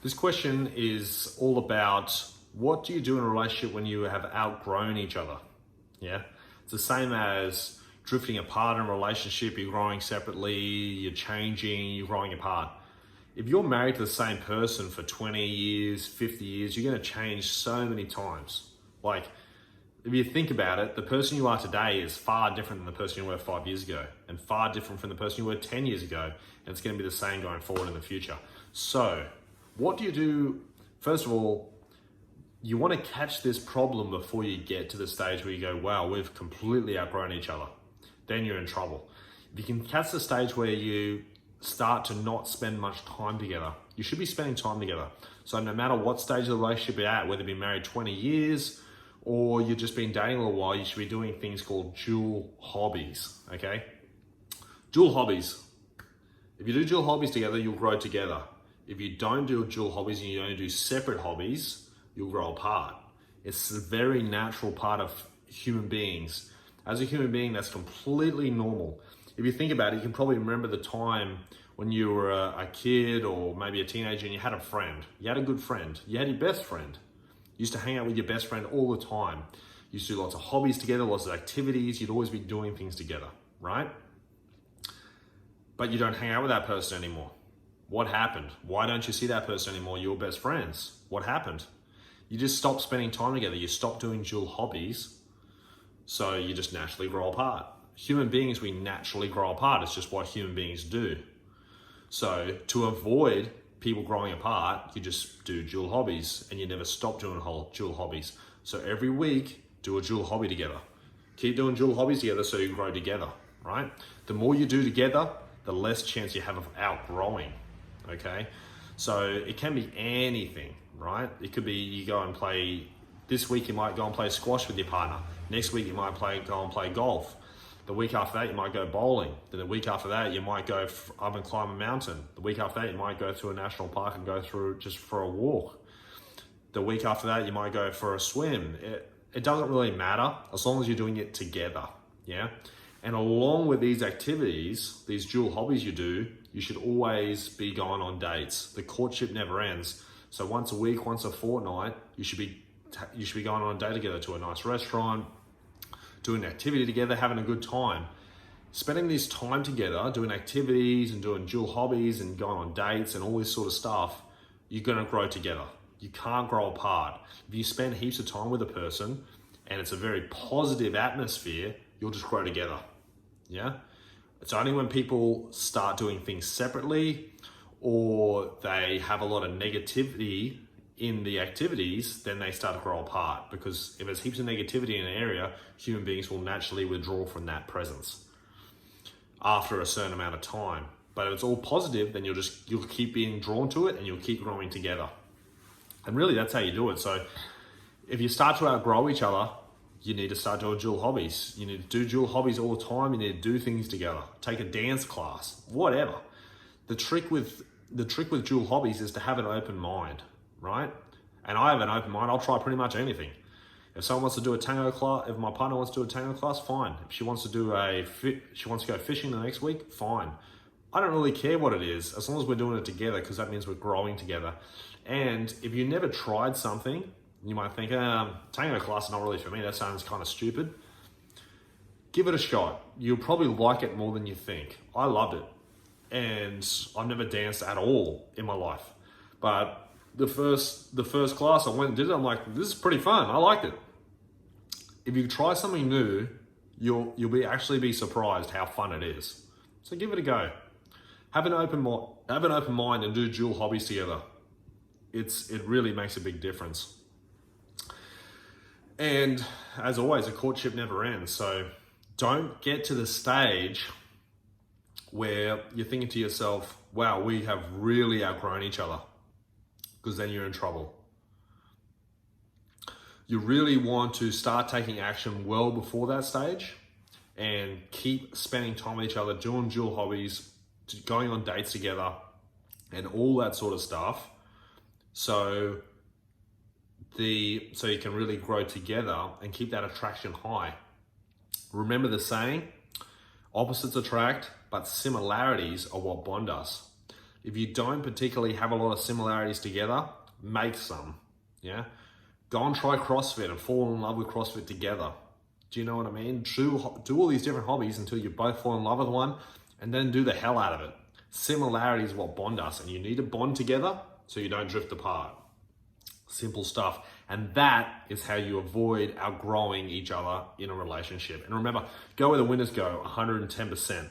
This question is all about what do you do in a relationship when you have outgrown each other? Yeah. It's the same as drifting apart in a relationship, you're growing separately, you're changing, you're growing apart. If you're married to the same person for 20 years, 50 years, you're going to change so many times. Like, if you think about it, the person you are today is far different than the person you were 5 years ago, and far different from the person you were 10 years ago, and it's going to be the same going forward in the future. So, what do you do? First of all, you want to catch this problem before you get to the stage where you go, wow, we've completely outgrown each other. Then you're in trouble. If you can catch the stage where you start to not spend much time together, you should be spending time together. So no matter what stage of the relationship you're at, whether you've been married 20 years or you've just been dating a little while, you should be doing things called dual hobbies, okay? Dual hobbies. If you do dual hobbies together, you'll grow together. If you don't do dual hobbies and you only do separate hobbies, you'll grow apart. It's a very natural part of human beings. As a human being, that's completely normal. If you think about it, you can probably remember the time when you were a kid or maybe a teenager and you had a friend. You had a good friend. You had your best friend. You used to hang out with your best friend all the time. You used to do lots of hobbies together, lots of activities. You'd always be doing things together, right? But you don't hang out with that person anymore. What happened? Why don't you see that person anymore? You're best friends. What happened? You just stopped spending time together. You stopped doing dual hobbies. So you just naturally grow apart. Human beings, we naturally grow apart. It's just what human beings do. So to avoid people growing apart, you just do dual hobbies and you never stop doing dual hobbies. So every week, do a dual hobby together. Keep doing dual hobbies together so you grow together, right? The more you do together, the less chance you have of outgrowing, okay? So it can be anything, right? It could be you go and play, this week you might go and play squash with your partner. Next week you might go and play golf. The week after that you might go bowling. Then the week after that you might go up and climb a mountain. The week after that you might go through a national park and go through just for a walk. The week after that you might go for a swim. It doesn't really matter as long as you're doing it together, yeah? And along with these activities, these dual hobbies you do, you should always be going on dates. The courtship never ends. So once a week, once a fortnight, you should be going on a date together to a nice restaurant, doing an activity together, having a good time. Spending this time together, doing activities and doing dual hobbies and going on dates and all this sort of stuff, you're gonna grow together. You can't grow apart. If you spend heaps of time with a person and it's a very positive atmosphere, you'll just grow together, yeah? It's only when people start doing things separately or they have a lot of negativity in the activities, then they start to grow apart, because if there's heaps of negativity in an area, human beings will naturally withdraw from that presence after a certain amount of time. But if it's all positive, then you'll keep being drawn to it and you'll keep growing together. And really that's how you do it. So if you start to outgrow each other, you need to start doing dual hobbies. You need to do dual hobbies all the time. You need to do things together. Take a dance class, whatever. The trick with dual hobbies is to have an open mind, right? And I have an open mind. I'll try pretty much anything. If someone wants to do a tango class, if my partner wants to do a tango class, fine. If she wants to she wants to go fishing the next week, fine. I don't really care what it is, as long as we're doing it together, because that means we're growing together. And if you never tried something, you might think, tango class is not really for me. That sounds kind of stupid. Give it a shot. You'll probably like it more than you think. I loved it. And I've never danced at all in my life. But the first class I went and did it, I'm like, this is pretty fun. I liked it. If you try something new, you'll actually be surprised how fun it is. So give it a go. Have an open mind and do dual hobbies together. It really makes a big difference. And as always, a courtship never ends. So don't get to the stage where you're thinking to yourself, wow, we have really outgrown each other, because then you're in trouble. You really want to start taking action well before that stage and keep spending time with each other, doing dual hobbies, going on dates together and all that sort of stuff. So you can really grow together and keep that attraction high. Remember the saying, opposites attract, but similarities are what bond us. If you don't particularly have a lot of similarities together, make some, yeah? Go and try CrossFit and fall in love with CrossFit together. Do you know what I mean? Do all these different hobbies until you both fall in love with one, and then do the hell out of it. Similarity is what bond us, and you need to bond together so you don't drift apart. Simple stuff. And that is how you avoid outgrowing each other in a relationship. And remember, go where the winners go, 110%.